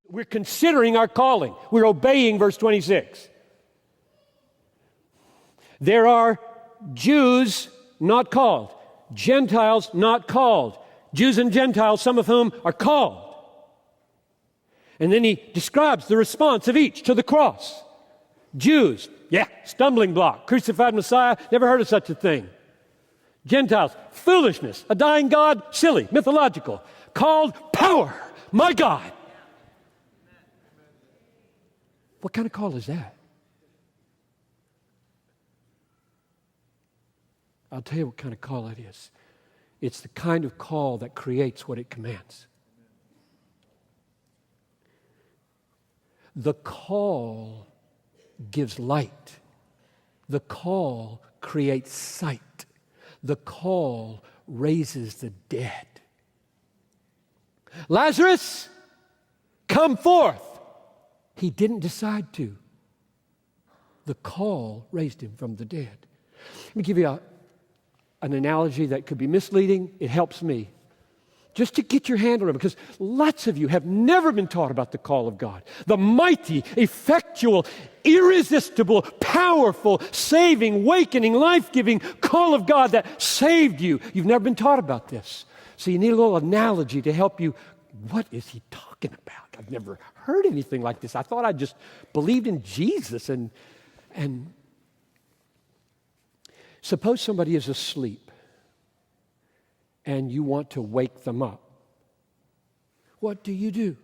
We're considering our calling. We're obeying verse 26. There are Jews not called, Gentiles not called, Jews and Gentiles, some of whom are called. And then he describes the response of each to the cross. Jews, stumbling block, crucified Messiah, never heard of such a thing. Gentiles, foolishness, a dying God, silly, mythological. Called, power, my God. What kind of call is that? I'll tell you what kind of call it is. It's the kind of call that creates what it commands. The call gives light. The call creates sight. The call raises the dead. Lazarus, come forth. He didn't decide to. The call raised him from the dead. Let me give you an analogy that could be misleading. It helps me. Just to get your handle on it, because lots of you have never been taught about the call of God. The mighty, effectual, irresistible, powerful, saving, awakening, life-giving call of God that saved you. You've never been taught about this. So you need a little analogy to help you. What is he talking about? I've never heard anything like this. I thought I just believed in Jesus. And suppose somebody is asleep and you want to wake them up. What do?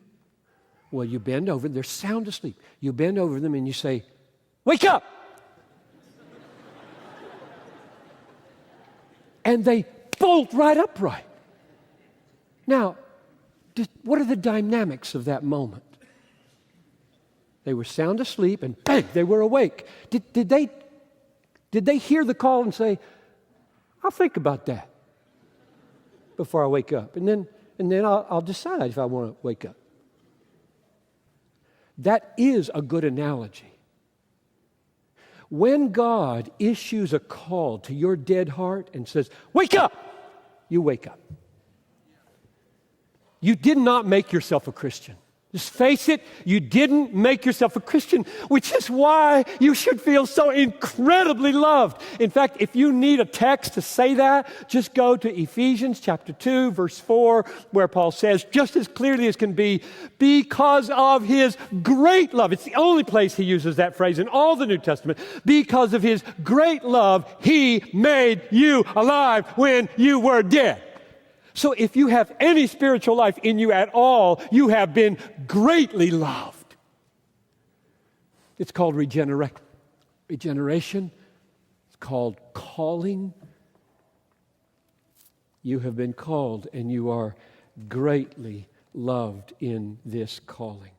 Well, you bend over, they're sound asleep. You bend over them and you say, wake up! And they bolt right upright. Now, what are the dynamics of that moment? They were sound asleep and bang, they were awake. Did they hear the call and say, I'll think about that before I wake up, and then I'll decide if I want to wake up? That is a good analogy. When God issues a call to your dead heart and says, wake up, you wake up. You did not make yourself a Christian. Just face it, you didn't make yourself a Christian, which is why you should feel so incredibly loved. In fact, if you need a text to say that, just go to Ephesians chapter 2, verse 4, where Paul says, just as clearly as can be, because of his great love. It's the only place he uses that phrase in all the New Testament. Because of his great love, he made you alive when you were dead. So if you have any spiritual life in you at all, you have been greatly loved. It's called regeneration. It's called calling. You have been called and you are greatly loved in this calling.